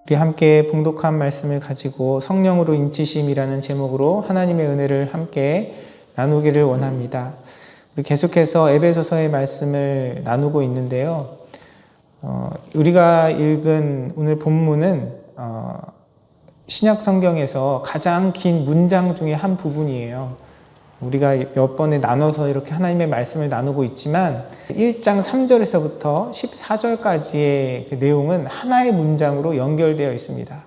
우리 함께 봉독한 말씀을 가지고 성령으로 인치심이라는 제목으로 하나님의 은혜를 함께 나누기를 원합니다. 우리 계속해서 에베소서의 말씀을 나누고 있는데요. 우리가 읽은 오늘 본문은 신약 성경에서 가장 긴 문장 중에 한 부분이에요. 우리가 몇 번에 나눠서 이렇게 하나님의 말씀을 나누고 있지만 1장 3절에서부터 14절까지의 그 내용은 하나의 문장으로 연결되어 있습니다.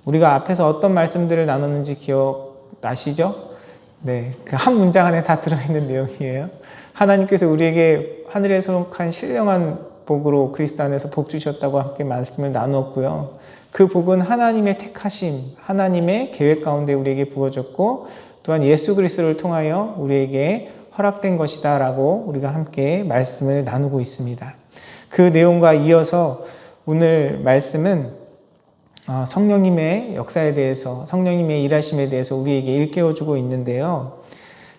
우리가 앞에서 어떤 말씀들을 나눴는지 기억나시죠? 네, 그 한 문장 안에 다 들어있는 내용이에요. 하나님께서 우리에게 하늘에 속한 신령한 복으로 그리스도 안에서 복 주셨다고 함께 말씀을 나누었고요. 그 복은 하나님의 택하심, 하나님의 계획 가운데 우리에게 부어졌고 또한 예수 그리스도를 통하여 우리에게 허락된 것이다 라고 우리가 함께 말씀을 나누고 있습니다. 그 내용과 이어서 오늘 말씀은 성령님의 역사에 대해서, 성령님의 일하심에 대해서 우리에게 일깨워주고 있는데요.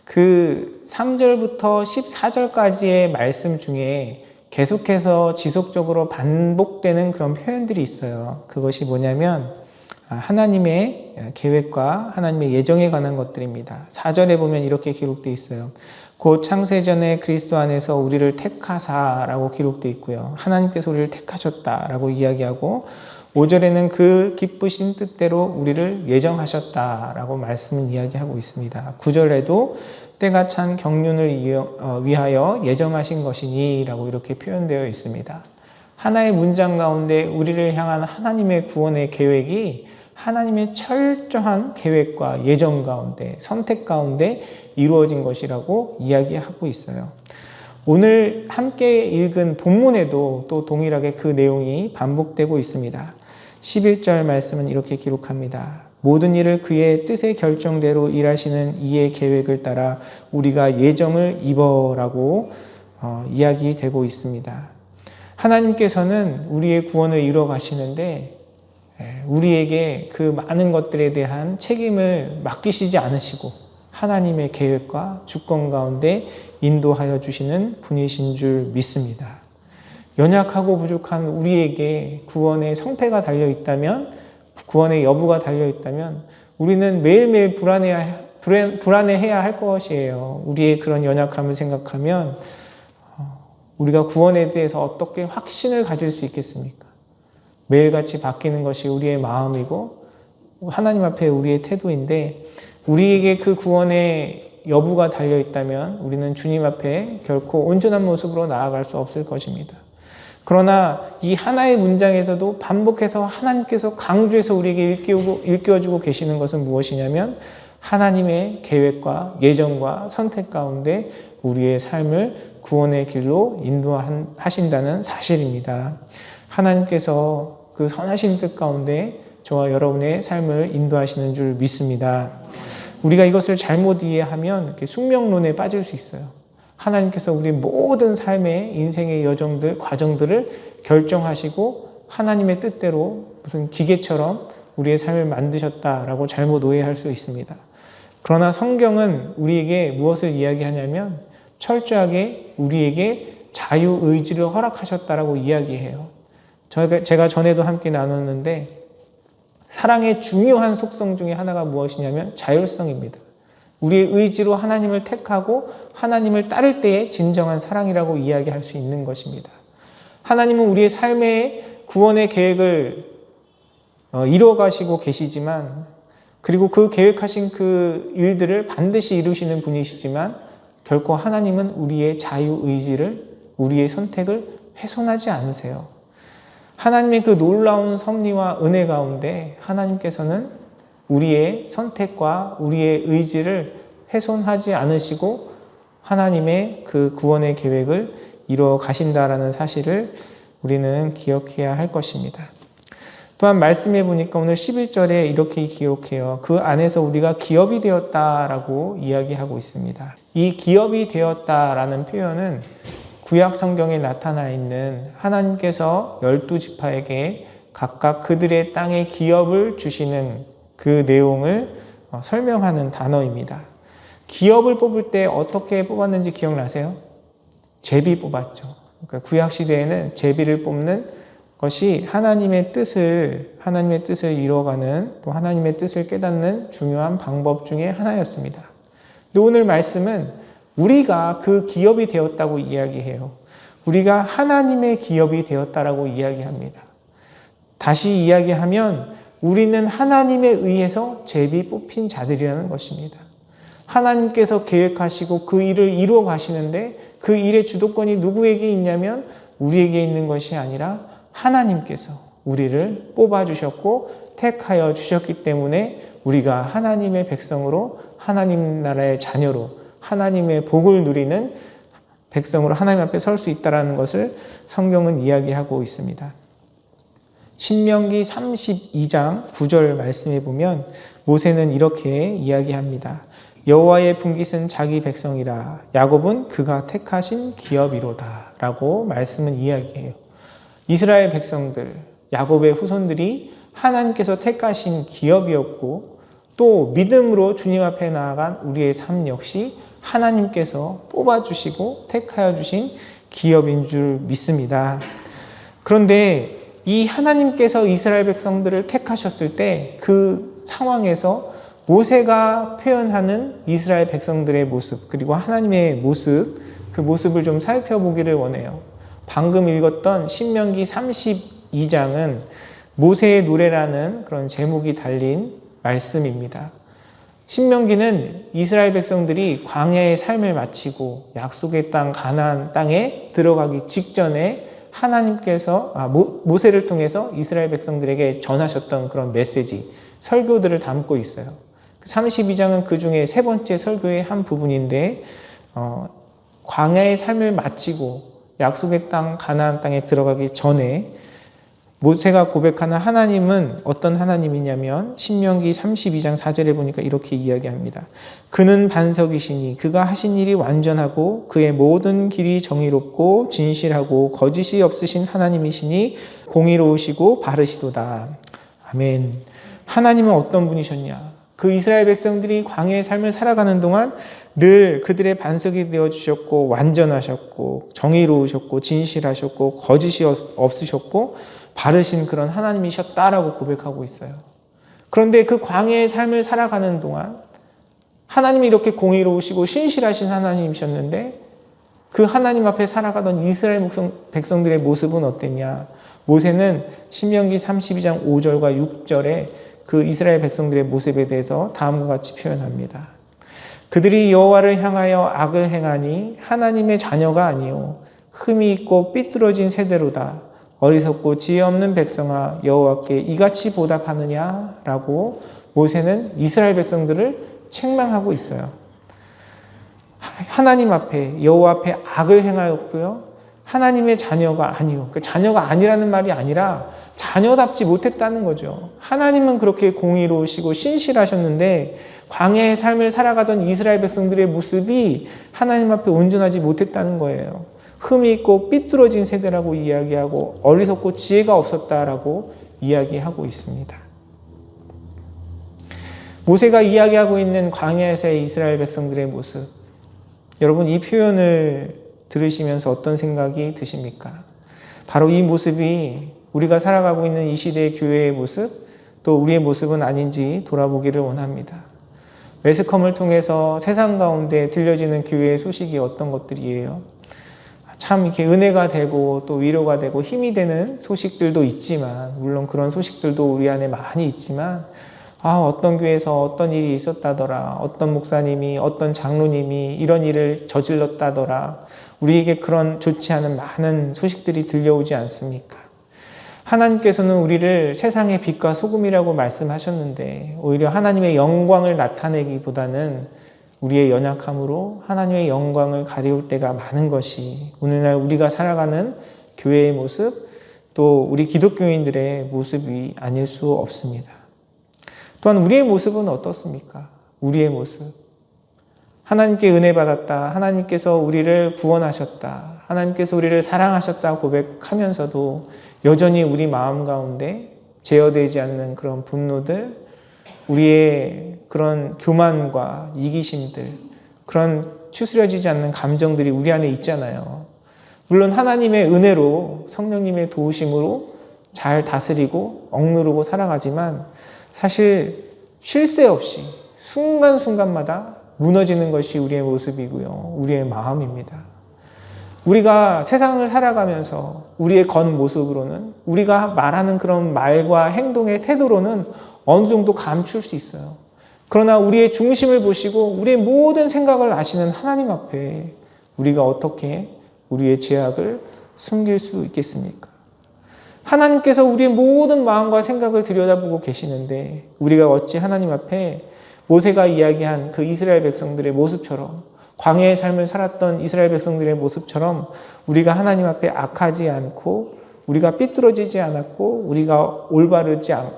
그 3절부터 14절까지의 말씀 중에 계속해서 지속적으로 반복되는 그런 표현들이 있어요. 그것이 뭐냐면 하나님의 계획과 하나님의 예정에 관한 것들입니다. 4절에 보면 이렇게 기록되어 있어요. 곧 창세전에 그리스도 안에서 우리를 택하사라고 기록되어 있고요. 하나님께서 우리를 택하셨다라고 이야기하고 5절에는 그 기쁘신 뜻대로 우리를 예정하셨다라고 말씀을 이야기하고 있습니다. 9절에도 때가 찬 경륜을 위하여 예정하신 것이니 라고 이렇게 표현되어 있습니다. 하나의 문장 가운데 우리를 향한 하나님의 구원의 계획이 하나님의 철저한 계획과 예정 가운데, 선택 가운데 이루어진 것이라고 이야기하고 있어요. 오늘 함께 읽은 본문에도 또 동일하게 그 내용이 반복되고 있습니다. 11절 말씀은 이렇게 기록합니다. 모든 일을 그의 뜻의 결정대로 일하시는 이의 계획을 따라 우리가 예정을 입어라고 이야기되고 있습니다. 하나님께서는 우리의 구원을 이루어 가시는데 우리에게 그 많은 것들에 대한 책임을 맡기시지 않으시고 하나님의 계획과 주권 가운데 인도하여 주시는 분이신 줄 믿습니다. 연약하고 부족한 우리에게 구원의 성패가 달려있다면, 구원의 여부가 달려있다면 우리는 매일매일 불안해해야 할 것이에요. 우리의 그런 연약함을 생각하면 우리가 구원에 대해서 어떻게 확신을 가질 수 있겠습니까? 매일같이 바뀌는 것이 우리의 마음이고 하나님 앞에 우리의 태도인데 우리에게 그 구원의 여부가 달려있다면 우리는 주님 앞에 결코 온전한 모습으로 나아갈 수 없을 것입니다. 그러나 이 하나의 문장에서도 반복해서 하나님께서 강조해서 우리에게 일깨워주고 계시는 것은 무엇이냐면 하나님의 계획과 예정과 선택 가운데 우리의 삶을 구원의 길로 인도하신다는 사실입니다. 하나님께서 그 선하신 뜻 가운데 저와 여러분의 삶을 인도하시는 줄 믿습니다. 우리가 이것을 잘못 이해하면 이렇게 숙명론에 빠질 수 있어요. 하나님께서 우리 모든 삶의 인생의 여정들, 과정들을 결정하시고 하나님의 뜻대로 무슨 기계처럼 우리의 삶을 만드셨다라고 잘못 오해할 수 있습니다. 그러나 성경은 우리에게 무엇을 이야기하냐면 철저하게 우리에게 자유의지를 허락하셨다라고 이야기해요. 제가 전에도 함께 나눴는데 사랑의 중요한 속성 중에 하나가 무엇이냐면 자율성입니다. 우리의 의지로 하나님을 택하고 하나님을 따를 때의 진정한 사랑이라고 이야기할 수 있는 것입니다. 하나님은 우리의 삶의 구원의 계획을 이루어가시고 계시지만 그리고 그 계획하신 그 일들을 반드시 이루시는 분이시지만 결코 하나님은 우리의 자유의지를, 우리의 선택을 훼손하지 않으세요. 하나님의 그 놀라운 섭리와 은혜 가운데 하나님께서는 우리의 선택과 우리의 의지를 훼손하지 않으시고 하나님의 그 구원의 계획을 이루어 가신다라는 사실을 우리는 기억해야 할 것입니다. 또한 말씀해 보니까 오늘 11절에 이렇게 기록해요. 그 안에서 우리가 기업이 되었다라고 이야기하고 있습니다. 이 기업이 되었다라는 표현은 구약 성경에 나타나 있는 하나님께서 12지파에게 각각 그들의 땅에 기업을 주시는 그 내용을 설명하는 단어입니다. 기업을 뽑을 때 어떻게 뽑았는지 기억나세요? 제비 뽑았죠. 그러니까 구약 시대에는 제비를 뽑는 것이 하나님의 뜻을 이루어가는, 또 하나님의 뜻을 깨닫는 중요한 방법 중에 하나였습니다. 근데 오늘 말씀은 우리가 그 기업이 되었다고 이야기해요. 우리가 하나님의 기업이 되었다라고 이야기합니다. 다시 이야기하면 우리는 하나님에 의해서 제비 뽑힌 자들이라는 것입니다. 하나님께서 계획하시고 그 일을 이루어 가시는데 그 일의 주도권이 누구에게 있냐면 우리에게 있는 것이 아니라 하나님께서 우리를 뽑아주셨고 택하여 주셨기 때문에 우리가 하나님의 백성으로, 하나님 나라의 자녀로, 하나님의 복을 누리는 백성으로 하나님 앞에 설 수 있다는 것을 성경은 이야기하고 있습니다. 신명기 32장 9절 말씀에 보면 모세는 이렇게 이야기합니다. 여호와의 분깃은 자기 백성이라 야곱은 그가 택하신 기업이로다 라고 말씀은 이야기해요. 이스라엘 백성들, 야곱의 후손들이 하나님께서 택하신 기업이었고 또 믿음으로 주님 앞에 나아간 우리의 삶 역시 하나님께서 뽑아주시고 택하여 주신 기업인 줄 믿습니다. 그런데 이 하나님께서 이스라엘 백성들을 택하셨을 때 그 상황에서 모세가 표현하는 이스라엘 백성들의 모습, 그리고 하나님의 모습, 그 모습을 좀 살펴보기를 원해요. 방금 읽었던 신명기 32장은 모세의 노래라는 그런 제목이 달린 말씀입니다. 신명기는 이스라엘 백성들이 광야의 삶을 마치고 약속의 땅 가나안 땅에 들어가기 직전에 하나님께서 모세를 통해서 이스라엘 백성들에게 전하셨던 그런 메시지, 설교들을 담고 있어요. 32장은 그 중에 세 번째 설교의 한 부분인데 광야의 삶을 마치고 약속의 땅 가나안 땅에 들어가기 전에 모세가 고백하는 하나님은 어떤 하나님이냐면 신명기 32장 4절에 보니까 이렇게 이야기합니다. 그는 반석이시니 그가 하신 일이 완전하고 그의 모든 길이 정의롭고 진실하고 거짓이 없으신 하나님이시니 공의로우시고 바르시도다. 아멘. 하나님은 어떤 분이셨냐? 그 이스라엘 백성들이 광야의 삶을 살아가는 동안 늘 그들의 반석이 되어주셨고 완전하셨고 정의로우셨고 진실하셨고 거짓이 없으셨고 바르신 그런 하나님이셨다라고 고백하고 있어요. 그런데 그 광야의 삶을 살아가는 동안 하나님이 이렇게 공의로우시고 신실하신 하나님이셨는데 그 하나님 앞에 살아가던 이스라엘 백성들의 모습은 어땠냐? 모세는 신명기 32장 5절과 6절에 그 이스라엘 백성들의 모습에 대해서 다음과 같이 표현합니다. 그들이 여호와를 향하여 악을 행하니 하나님의 자녀가 아니요 흠이 있고 삐뚤어진 세대로다. 어리석고 지혜 없는 백성아 여호와께 이같이 보답하느냐라고 모세는 이스라엘 백성들을 책망하고 있어요. 하나님 앞에 여호와 앞에 악을 행하였고요. 하나님의 자녀가 아니요. 그 자녀가 아니라는 말이 아니라 자녀답지 못했다는 거죠. 하나님은 그렇게 공의로우시고 신실하셨는데 광야의 삶을 살아가던 이스라엘 백성들의 모습이 하나님 앞에 온전하지 못했다는 거예요. 흠이 있고 삐뚤어진 세대라고 이야기하고 어리석고 지혜가 없었다라고 이야기하고 있습니다. 모세가 이야기하고 있는 광야에서의 이스라엘 백성들의 모습, 여러분 이 표현을 들으시면서 어떤 생각이 드십니까? 바로 이 모습이 우리가 살아가고 있는 이 시대의 교회의 모습, 또 우리의 모습은 아닌지 돌아보기를 원합니다. 매스컴을 통해서 세상 가운데 들려지는 교회의 소식이 어떤 것들이에요? 참 이렇게 은혜가 되고 또 위로가 되고 힘이 되는 소식들도 있지만, 물론 그런 소식들도 우리 안에 많이 있지만, 어떤 교회에서 어떤 일이 있었다더라, 어떤 목사님이, 어떤 장로님이 이런 일을 저질렀다더라, 우리에게 그런 좋지 않은 많은 소식들이 들려오지 않습니까? 하나님께서는 우리를 세상의 빛과 소금이라고 말씀하셨는데 오히려 하나님의 영광을 나타내기보다는 우리의 연약함으로 하나님의 영광을 가리울 때가 많은 것이 오늘날 우리가 살아가는 교회의 모습, 또 우리 기독교인들의 모습이 아닐 수 없습니다. 또한 우리의 모습은 어떻습니까? 우리의 모습. 하나님께 은혜 받았다. 하나님께서 우리를 구원하셨다. 하나님께서 우리를 사랑하셨다 고백하면서도 여전히 우리 마음 가운데 제어되지 않는 그런 분노들, 우리의 그런 교만과 이기심들, 그런 추스려지지 않는 감정들이 우리 안에 있잖아요. 물론 하나님의 은혜로, 성령님의 도우심으로 잘 다스리고 억누르고 살아가지만 사실 쉴 새 없이 순간순간마다 무너지는 것이 우리의 모습이고요. 우리의 마음입니다. 우리가 세상을 살아가면서 우리의 겉모습으로는 우리가 말하는 그런 말과 행동의 태도로는 어느 정도 감출 수 있어요. 그러나 우리의 중심을 보시고 우리의 모든 생각을 아시는 하나님 앞에 우리가 어떻게 우리의 죄악을 숨길 수 있겠습니까? 하나님께서 우리의 모든 마음과 생각을 들여다보고 계시는데 우리가 어찌 하나님 앞에 모세가 이야기한 그 이스라엘 백성들의 모습처럼 광야의 삶을 살았던 이스라엘 백성들의 모습처럼 우리가 하나님 앞에 악하지 않고 우리가 삐뚤어지지 않았고 우리가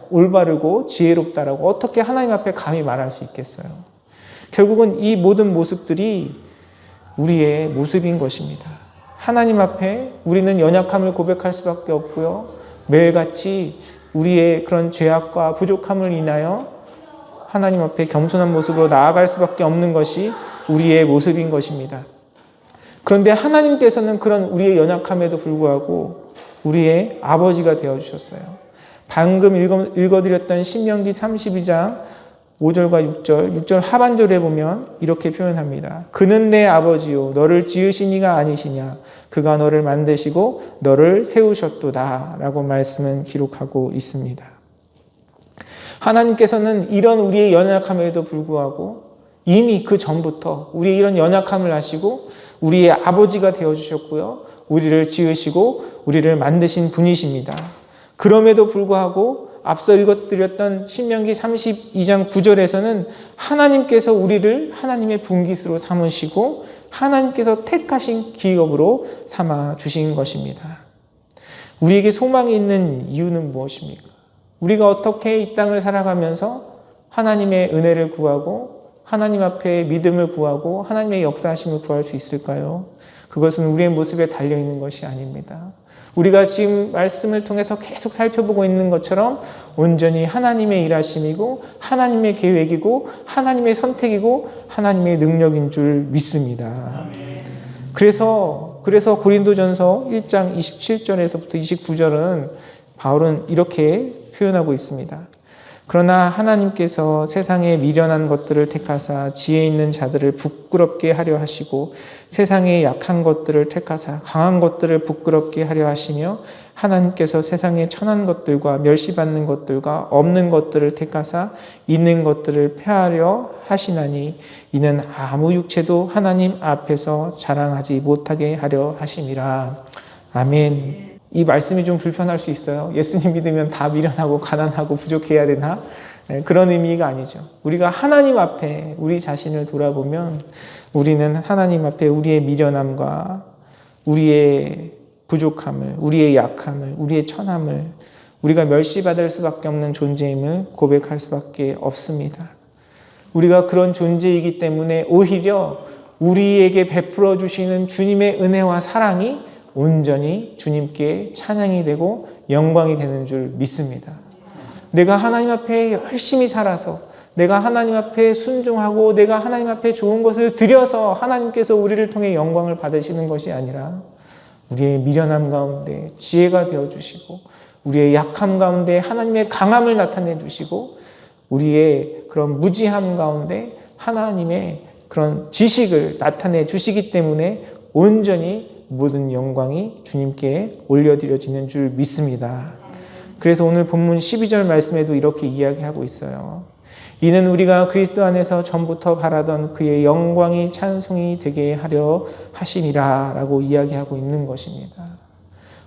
올바르고 지혜롭다라고 어떻게 하나님 앞에 감히 말할 수 있겠어요? 결국은 이 모든 모습들이 우리의 모습인 것입니다. 하나님 앞에 우리는 연약함을 고백할 수밖에 없고요. 매일같이 우리의 그런 죄악과 부족함을 인하여 하나님 앞에 겸손한 모습으로 나아갈 수밖에 없는 것이 우리의 모습인 것입니다. 그런데 하나님께서는 그런 우리의 연약함에도 불구하고 우리의 아버지가 되어주셨어요. 방금 읽어드렸던 신명기 32장 5절과 6절 하반절에 보면 이렇게 표현합니다. 그는 내 아버지요 너를 지으신 이가 아니시냐 그가 너를 만드시고 너를 세우셨도다 라고 말씀은 기록하고 있습니다. 하나님께서는 이런 우리의 연약함에도 불구하고 이미 그 전부터 우리의 이런 연약함을 아시고 우리의 아버지가 되어주셨고요. 우리를 지으시고 우리를 만드신 분이십니다. 그럼에도 불구하고 앞서 읽어드렸던 신명기 32장 9절에서는 하나님께서 우리를 하나님의 분깃으로 삼으시고 하나님께서 택하신 기업으로 삼아 주신 것입니다. 우리에게 소망이 있는 이유는 무엇입니까? 우리가 어떻게 이 땅을 살아가면서 하나님의 은혜를 구하고 하나님 앞에 믿음을 구하고 하나님의 역사하심을 구할 수 있을까요? 그것은 우리의 모습에 달려있는 것이 아닙니다. 우리가 지금 말씀을 통해서 계속 살펴보고 있는 것처럼 온전히 하나님의 일하심이고 하나님의 계획이고 하나님의 선택이고 하나님의 능력인 줄 믿습니다. 그래서 고린도전서 1장 27절에서부터 29절은 바울은 이렇게 표현하고 있습니다. 그러나 하나님께서 세상에 미련한 것들을 택하사 지혜 있는 자들을 부끄럽게 하려 하시고 세상에 약한 것들을 택하사 강한 것들을 부끄럽게 하려 하시며 하나님께서 세상에 천한 것들과 멸시받는 것들과 없는 것들을 택하사 있는 것들을 폐하려 하시나니 이는 아무 육체도 하나님 앞에서 자랑하지 못하게 하려 하심이라. 아멘. 이 말씀이 좀 불편할 수 있어요. 예수님 믿으면 다 미련하고 가난하고 부족해야 되나? 그런 의미가 아니죠. 우리가 하나님 앞에 우리 자신을 돌아보면 우리는 하나님 앞에 우리의 미련함과 우리의 부족함을, 우리의 약함을, 우리의 천함을 우리가 멸시받을 수밖에 없는 존재임을 고백할 수밖에 없습니다. 우리가 그런 존재이기 때문에 오히려 우리에게 베풀어 주시는 주님의 은혜와 사랑이 온전히 주님께 찬양이 되고 영광이 되는 줄 믿습니다. 내가 하나님 앞에 열심히 살아서 내가 하나님 앞에 순종하고 내가 하나님 앞에 좋은 것을 드려서 하나님께서 우리를 통해 영광을 받으시는 것이 아니라 우리의 미련함 가운데 지혜가 되어주시고 우리의 약함 가운데 하나님의 강함을 나타내 주시고 우리의 그런 무지함 가운데 하나님의 그런 지식을 나타내 주시기 때문에 온전히 모든 영광이 주님께 올려드려지는 줄 믿습니다. 그래서 오늘 본문 12절 말씀에도 이렇게 이야기하고 있어요. 이는 우리가 그리스도 안에서 전부터 바라던 그의 영광이 찬송이 되게 하려 하심이라 라고 이야기하고 있는 것입니다.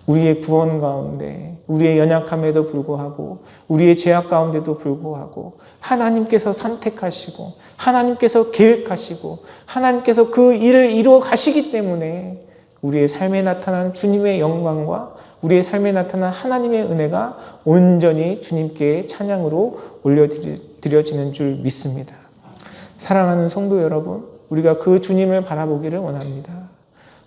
우리의 구원 가운데 우리의 연약함에도 불구하고 우리의 죄악 가운데도 불구하고 하나님께서 선택하시고 하나님께서 계획하시고 하나님께서 그 일을 이루어 가시기 때문에 우리의 삶에 나타난 주님의 영광과 우리의 삶에 나타난 하나님의 은혜가 온전히 주님께 찬양으로 올려드려지는 줄 믿습니다. 사랑하는 성도 여러분, 우리가 그 주님을 바라보기를 원합니다.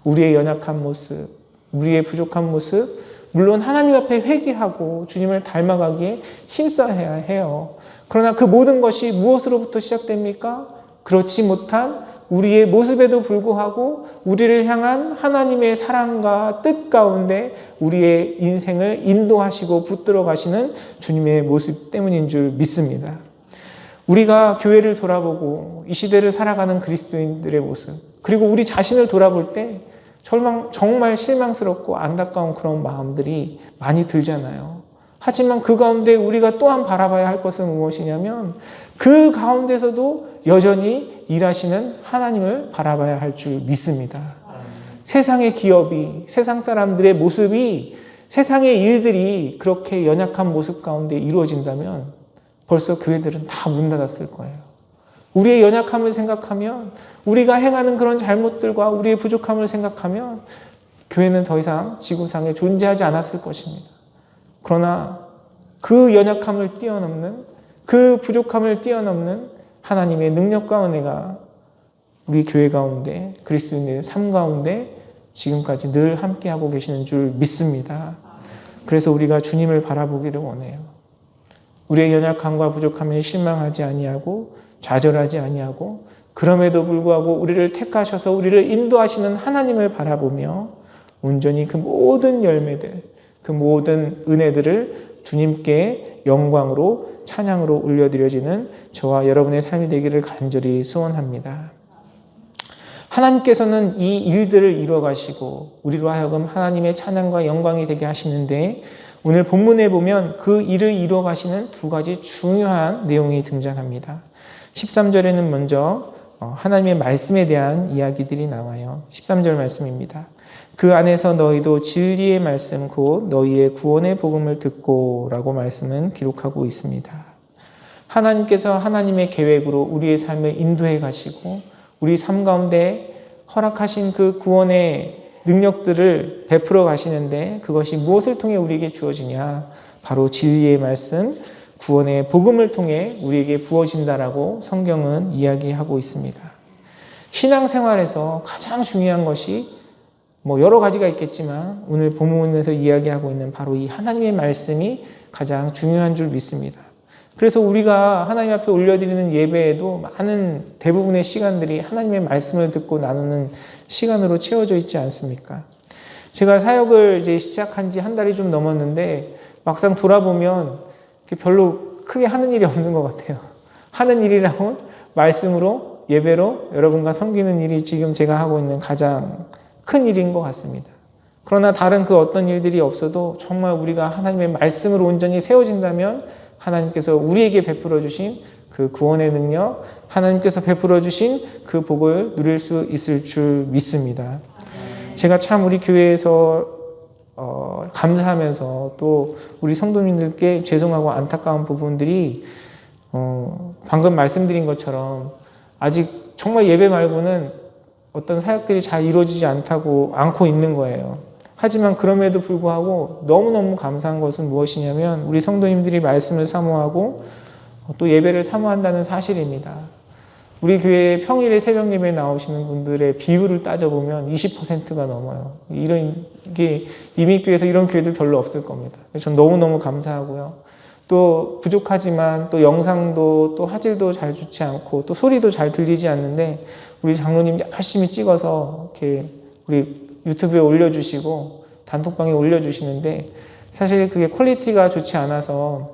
우리의 연약한 모습, 우리의 부족한 모습, 물론 하나님 앞에 회개하고 주님을 닮아가기에 힘써야 해요. 그러나 그 모든 것이 무엇으로부터 시작됩니까? 그렇지 못한 우리의 모습에도 불구하고 우리를 향한 하나님의 사랑과 뜻 가운데 우리의 인생을 인도하시고 붙들어 가시는 주님의 모습 때문인 줄 믿습니다. 우리가 교회를 돌아보고 이 시대를 살아가는 그리스도인들의 모습, 그리고 우리 자신을 돌아볼 때 정말 실망스럽고 안타까운 그런 마음들이 많이 들잖아요. 하지만 그 가운데 우리가 또한 바라봐야 할 것은 무엇이냐면 그 가운데서도 여전히 일하시는 하나님을 바라봐야 할 줄 믿습니다. 세상의 기업이, 세상 사람들의 모습이, 세상의 일들이 그렇게 연약한 모습 가운데 이루어진다면 벌써 교회들은 다 문 닫았을 거예요. 우리의 연약함을 생각하면, 우리가 행하는 그런 잘못들과 우리의 부족함을 생각하면 교회는 더 이상 지구상에 존재하지 않았을 것입니다. 그러나 그 연약함을 뛰어넘는, 그 부족함을 뛰어넘는 하나님의 능력과 은혜가 우리 교회 가운데, 그리스도인의 삶 가운데 지금까지 늘 함께하고 계시는 줄 믿습니다. 그래서 우리가 주님을 바라보기를 원해요. 우리의 연약함과 부족함에 실망하지 아니하고 좌절하지 아니하고 그럼에도 불구하고 우리를 택하셔서 우리를 인도하시는 하나님을 바라보며 온전히 그 모든 열매들, 그 모든 은혜들을 주님께 영광으로 찬양으로 올려드려지는 저와 여러분의 삶이 되기를 간절히 소원합니다. 하나님께서는 이 일들을 이루어 가시고 우리로 하여금 하나님의 찬양과 영광이 되게 하시는데 오늘 본문에 보면 그 일을 이루어 가시는 두 가지 중요한 내용이 등장합니다. 13절에는 먼저 하나님의 말씀에 대한 이야기들이 나와요. 13절 말씀입니다. 그 안에서 너희도 진리의 말씀 곧 너희의 구원의 복음을 듣고 라고 말씀은 기록하고 있습니다. 하나님께서 하나님의 계획으로 우리의 삶을 인도해 가시고 우리 삶 가운데 허락하신 그 구원의 능력들을 베풀어 가시는데 그것이 무엇을 통해 우리에게 주어지냐? 바로 진리의 말씀, 구원의 복음을 통해 우리에게 부어진다라고 성경은 이야기하고 있습니다. 신앙생활에서 가장 중요한 것이 여러 가지가 있겠지만 오늘 본문에서 이야기하고 있는 바로 이 하나님의 말씀이 가장 중요한 줄 믿습니다. 그래서 우리가 하나님 앞에 올려드리는 예배에도 많은 대부분의 시간들이 하나님의 말씀을 듣고 나누는 시간으로 채워져 있지 않습니까? 제가 사역을 이제 시작한 지 한 달이 좀 넘었는데 막상 돌아보면 별로 크게 하는 일이 없는 것 같아요. 하는 일이라면 말씀으로 예배로 여러분과 섬기는 일이 지금 제가 하고 있는 가장 큰 일인 것 같습니다. 그러나 다른 그 어떤 일들이 없어도 정말 우리가 하나님의 말씀으로 온전히 세워진다면 하나님께서 우리에게 베풀어 주신 그 구원의 능력, 하나님께서 베풀어 주신 그 복을 누릴 수 있을 줄 믿습니다. 제가 참 우리 교회에서 감사하면서 또 우리 성도님들께 죄송하고 안타까운 부분들이 방금 말씀드린 것처럼 아직 정말 예배 말고는 어떤 사역들이 잘 이루어지지 않고 있는 거예요. 하지만 그럼에도 불구하고 너무너무 감사한 것은 무엇이냐면 우리 성도님들이 말씀을 사모하고 또 예배를 사모한다는 사실입니다. 우리 교회 평일에 새벽 예배에 나오시는 분들의 비율을 따져보면 20%가 넘어요. 이게 이민교회에서 이런 교회들 별로 없을 겁니다. 전 너무너무 감사하고요. 또 부족하지만 또 영상도 또 화질도 잘 좋지 않고 또 소리도 잘 들리지 않는데 우리 장로님 열심히 찍어서 이렇게 우리 유튜브에 올려주시고 단톡방에 올려주시는데 사실 그게 퀄리티가 좋지 않아서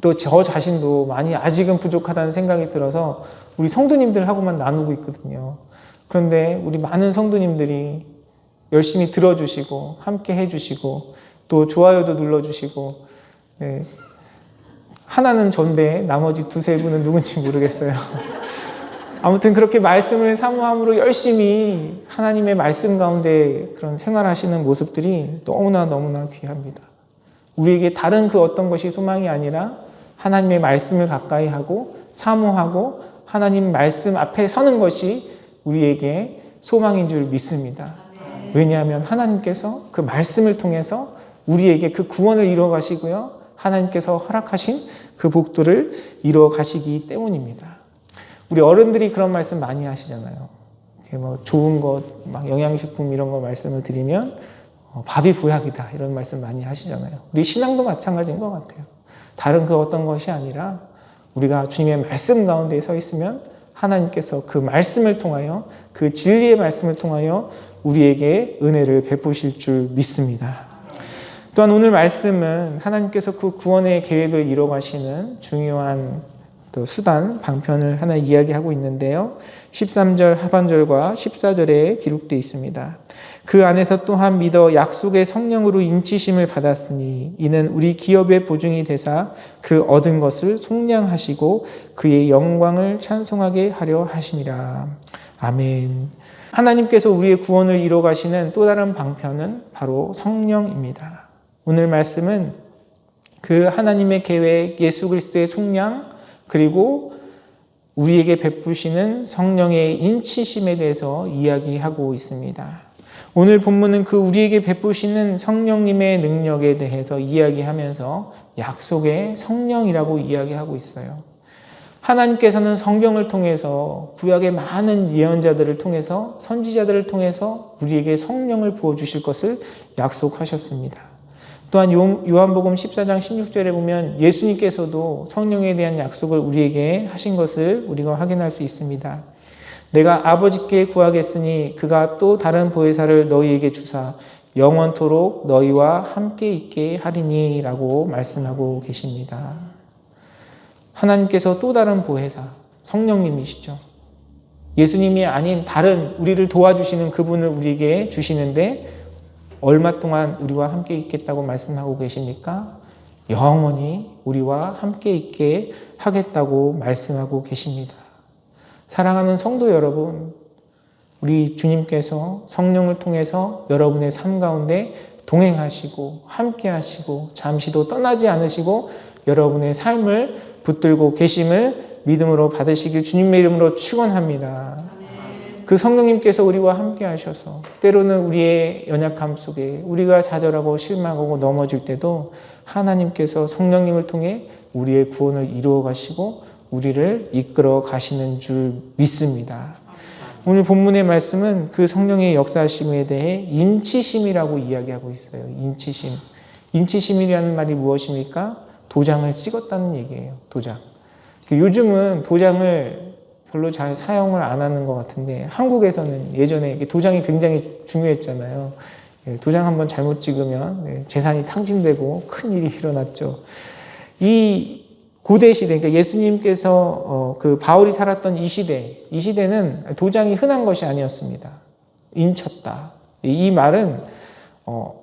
또 저 자신도 많이 아직은 부족하다는 생각이 들어서 우리 성도님들하고만 나누고 있거든요. 그런데 우리 많은 성도님들이 열심히 들어주시고 함께 해주시고 또 좋아요도 눌러주시고 네. 하나는 전데 나머지 두세 분은 누군지 모르겠어요. 아무튼 그렇게 말씀을 사모함으로 열심히 하나님의 말씀 가운데 그런 생활하시는 모습들이 너무나 귀합니다. 우리에게 다른 그 어떤 것이 소망이 아니라 하나님의 말씀을 가까이 하고 사모하고 하나님 말씀 앞에 서는 것이 우리에게 소망인 줄 믿습니다. 왜냐하면 하나님께서 그 말씀을 통해서 우리에게 그 구원을 이루어 가시고요. 하나님께서 허락하신 그 복들을 이루어 가시기 때문입니다. 우리 어른들이 그런 말씀 많이 하시잖아요. 좋은 것, 영양식품 이런 거 말씀을 드리면 밥이 보약이다 이런 말씀 많이 하시잖아요. 우리 신앙도 마찬가지인 것 같아요. 다른 그 어떤 것이 아니라 우리가 주님의 말씀 가운데 서 있으면 하나님께서 그 말씀을 통하여, 그 진리의 말씀을 통하여 우리에게 은혜를 베푸실 줄 믿습니다. 또한 오늘 말씀은 하나님께서 그 구원의 계획을 이뤄가시는 중요한 또 수단, 방편을 하나 이야기하고 있는데요. 13절 하반절과 14절에 기록되어 있습니다. 그 안에서 또한 믿어 약속의 성령으로 인치심을 받았으니 이는 우리 기업의 보증이 되사 그 얻은 것을 속량하시고 그의 영광을 찬송하게 하려 하심이라. 아멘. 하나님께서 우리의 구원을 이뤄 가시는 또 다른 방편은 바로 성령입니다. 오늘 말씀은 그 하나님의 계획, 예수 그리스도의 속량, 그리고 우리에게 베푸시는 성령의 인치심에 대해서 이야기하고 있습니다. 오늘 본문은 그 우리에게 베푸시는 성령님의 능력에 대해서 이야기하면서 약속의 성령이라고 이야기하고 있어요. 하나님께서는 성경을 통해서 구약의 많은 예언자들을 통해서 선지자들을 통해서 우리에게 성령을 부어주실 것을 약속하셨습니다. 또한 요한복음 14장 16절에 보면 예수님께서도 성령에 대한 약속을 우리에게 하신 것을 우리가 확인할 수 있습니다. 내가 아버지께 구하겠으니 그가 또 다른 보혜사를 너희에게 주사 영원토록 너희와 함께 있게 하리니 라고 말씀하고 계십니다. 하나님께서 또 다른 보혜사, 성령님이시죠. 예수님이 아닌 다른 우리를 도와주시는 그분을 우리에게 주시는데 얼마 동안 우리와 함께 있겠다고 말씀하고 계십니까? 영원히 우리와 함께 있게 하겠다고 말씀하고 계십니다. 사랑하는 성도 여러분, 우리 주님께서 성령을 통해서 여러분의 삶 가운데 동행하시고 함께 하시고 잠시도 떠나지 않으시고 여러분의 삶을 붙들고 계심을 믿음으로 받으시길 주님의 이름으로 축원합니다. 그 성령님께서 우리와 함께 하셔서 때로는 우리의 연약함 속에 우리가 좌절하고 실망하고 넘어질 때도 하나님께서 성령님을 통해 우리의 구원을 이루어 가시고 우리를 이끌어 가시는 줄 믿습니다. 오늘 본문의 말씀은 그 성령의 역사심에 대해 인치심이라고 이야기하고 있어요. 인치심. 인치심이라는 말이 무엇입니까? 도장을 찍었다는 얘기예요. 도장. 요즘은 도장을 별로 잘 사용을 안 하는 것 같은데 한국에서는 예전에 도장이 굉장히 중요했잖아요. 도장 한번 잘못 찍으면 재산이 탕진되고 큰일이 일어났죠. 이 고대 시대, 그러니까 예수님께서 그 바울이 살았던 이 시대는 도장이 흔한 것이 아니었습니다. 인쳤다. 이 말은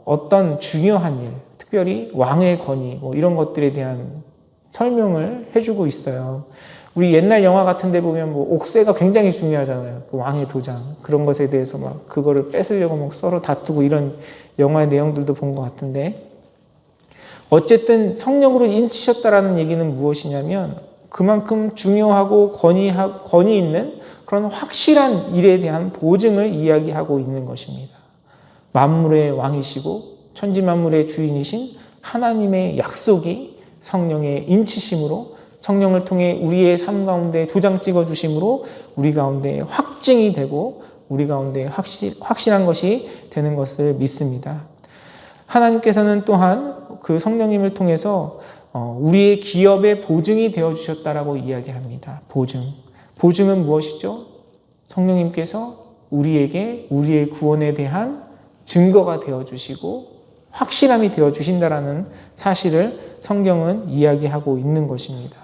어떤 중요한 일, 특별히 왕의 권위 이런 것들에 대한 설명을 해주고 있어요. 우리 옛날 영화 같은 데 보면 옥새가 굉장히 중요하잖아요. 그 왕의 도장. 그런 것에 대해서 막 그거를 뺏으려고 막 서로 다투고 이런 영화의 내용들도 본 것 같은데 어쨌든 성령으로 인치셨다라는 얘기는 무엇이냐면 그만큼 중요하고 권위 있는 그런 확실한 일에 대한 보증을 이야기하고 있는 것입니다. 만물의 왕이시고 천지만물의 주인이신 하나님의 약속이 성령의 인치심으로 성령을 통해 우리의 삶 가운데 도장 찍어주심으로 우리 가운데 확증이 되고 우리 가운데 확실한 것이 되는 것을 믿습니다. 하나님께서는 또한 그 성령님을 통해서 우리의 기업의 보증이 되어주셨다라고 이야기합니다. 보증은 무엇이죠? 성령님께서 우리에게 우리의 구원에 대한 증거가 되어주시고 확실함이 되어주신다라는 사실을 성경은 이야기하고 있는 것입니다.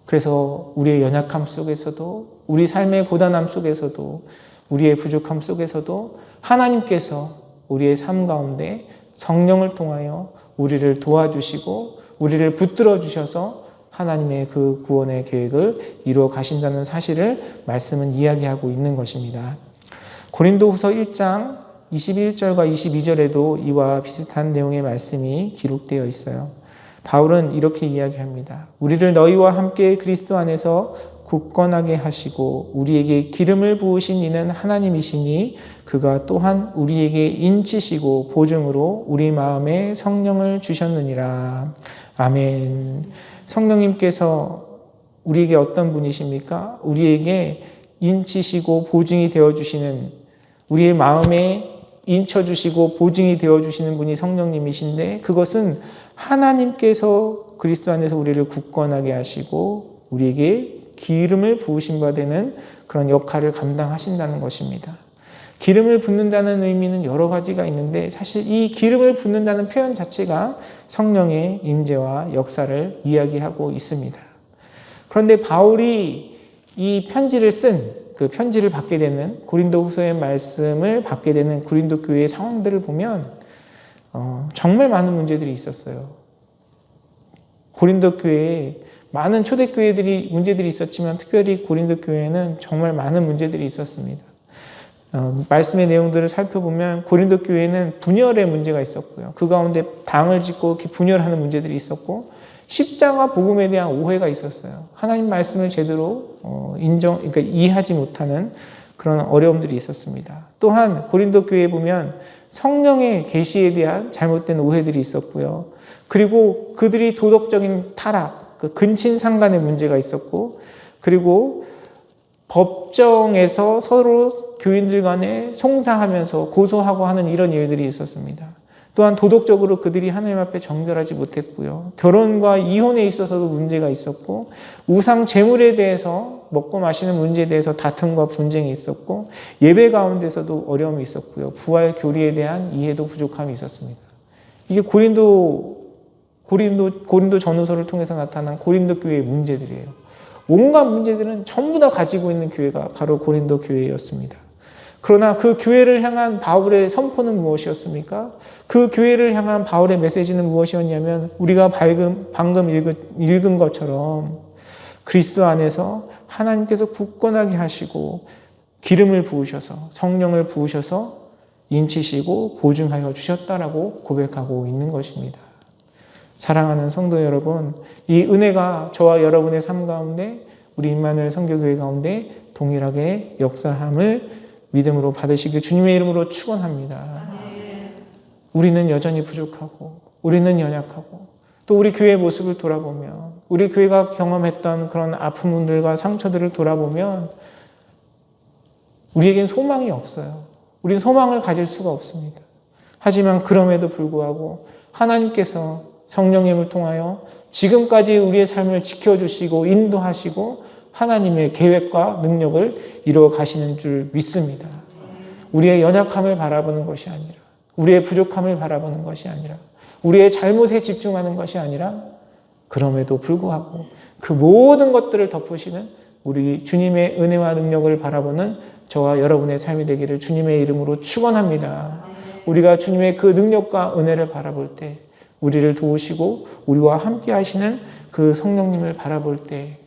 그래서 우리의 연약함 속에서도 우리 삶의 고단함 속에서도 우리의 부족함 속에서도 하나님께서 우리의 삶 가운데 성령을 통하여 우리를 도와주시고 우리를 붙들어 주셔서 하나님의 그 구원의 계획을 이루어 가신다는 사실을 말씀은 이야기하고 있는 것입니다. 고린도후서 1장 21절과 22절에도 이와 비슷한 내용의 말씀이 기록되어 있어요. 바울은 이렇게 이야기합니다. 우리를 너희와 함께 그리스도 안에서 굳건하게 하시고 우리에게 기름을 부으신 이는 하나님이시니 그가 또한 우리에게 인치시고 보증으로 우리 마음에 성령을 주셨느니라. 아멘. 성령님께서 우리에게 어떤 분이십니까? 우리에게 인치시고 보증이 되어주시는 우리의 마음에 인쳐주시고 보증이 되어주시는 분이 성령님이신데 그것은 하나님께서 그리스도 안에서 우리를 굳건하게 하시고 우리에게 기름을 부으신 바 되는 그런 역할을 감당하신다는 것입니다. 기름을 붓는다는 의미는 여러 가지가 있는데 사실 이 기름을 붓는다는 표현 자체가 성령의 임재와 역사를 이야기하고 있습니다. 그런데 바울이 이 편지를 그 편지를 받게 되는 고린도후서의 말씀을 받게 되는 고린도 교회의 상황들을 보면 정말 많은 문제들이 있었어요. 고린도 교회에 많은 초대교회들이 문제들이 있었지만 특별히 고린도 교회에는 정말 많은 문제들이 있었습니다. 말씀의 내용들을 살펴보면 고린도 교회는 분열의 문제가 있었고요. 그 가운데 당을 짓고 분열하는 문제들이 있었고 십자가 복음에 대한 오해가 있었어요. 하나님 말씀을 제대로 그러니까 이해하지 못하는 그런 어려움들이 있었습니다. 또한 고린도 교회에 보면 성령의 계시에 대한 잘못된 오해들이 있었고요. 그리고 그들이 도덕적인 타락, 그 근친상간의 문제가 있었고, 그리고 법정에서 서로 교인들 간에 송사하면서 고소하고 하는 이런 일들이 있었습니다. 또한 도덕적으로 그들이 하나님 앞에 정결하지 못했고요. 결혼과 이혼에 있어서도 문제가 있었고, 우상 제물에 대해서 먹고 마시는 문제에 대해서 다툼과 분쟁이 있었고, 예배 가운데서도 어려움이 있었고요. 부활 교리에 대한 이해도 부족함이 있었습니다. 이게 고린도 전후서를 통해서 나타난 고린도 교회의 문제들이에요. 온갖 문제들은 전부 다 가지고 있는 교회가 바로 고린도 교회였습니다. 그러나 그 교회를 향한 바울의 선포는 무엇이었습니까? 그 교회를 향한 바울의 메시지는 무엇이었냐면 우리가 방금 읽은 것처럼 그리스도 안에서 하나님께서 굳건하게 하시고 기름을 부으셔서 성령을 부으셔서 인치시고 보증하여 주셨다라고 고백하고 있는 것입니다. 사랑하는 성도 여러분, 이 은혜가 저와 여러분의 삶 가운데 우리 임마누엘 선교교회 가운데 동일하게 역사함을 믿음으로 받으시길 주님의 이름으로 축원합니다. 우리는 여전히 부족하고 우리는 연약하고 또 우리 교회의 모습을 돌아보면 우리 교회가 경험했던 그런 아픔들과 상처들을 돌아보면 우리에겐 소망이 없어요. 우리는 소망을 가질 수가 없습니다. 하지만 그럼에도 불구하고 하나님께서 성령님을 통하여 지금까지 우리의 삶을 지켜주시고 인도하시고 하나님의 계획과 능력을 이루어 가시는 줄 믿습니다. 우리의 연약함을 바라보는 것이 아니라 우리의 부족함을 바라보는 것이 아니라 우리의 잘못에 집중하는 것이 아니라 그럼에도 불구하고 그 모든 것들을 덮으시는 우리 주님의 은혜와 능력을 바라보는 저와 여러분의 삶이 되기를 주님의 이름으로 축원합니다. 우리가 주님의 그 능력과 은혜를 바라볼 때 우리를 도우시고 우리와 함께 하시는 그 성령님을 바라볼 때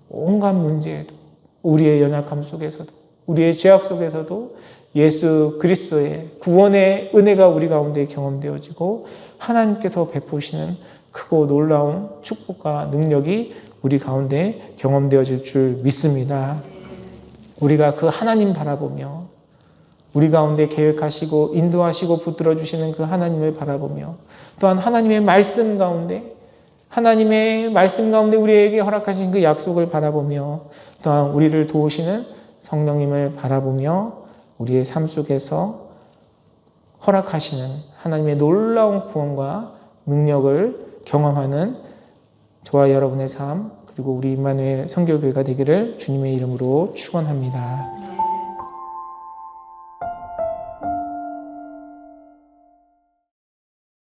온갖 문제에도 우리의 연약함 속에서도 우리의 죄악 속에서도 예수 그리스도의 구원의 은혜가 우리 가운데 경험되어지고 하나님께서 베푸시는 크고 놀라운 축복과 능력이 우리 가운데 경험되어질 줄 믿습니다. 우리가 그 하나님 바라보며 우리 가운데 계획하시고 인도하시고 붙들어 주시는 그 하나님을 바라보며 또한 하나님의 말씀 가운데 우리에게 허락하신 그 약속을 바라보며 또한 우리를 도우시는 성령님을 바라보며 우리의 삶 속에서 허락하시는 하나님의 놀라운 구원과 능력을 경험하는 저와 여러분의 삶 그리고 우리 임마누엘 선교교회가 되기를 주님의 이름으로 축원합니다.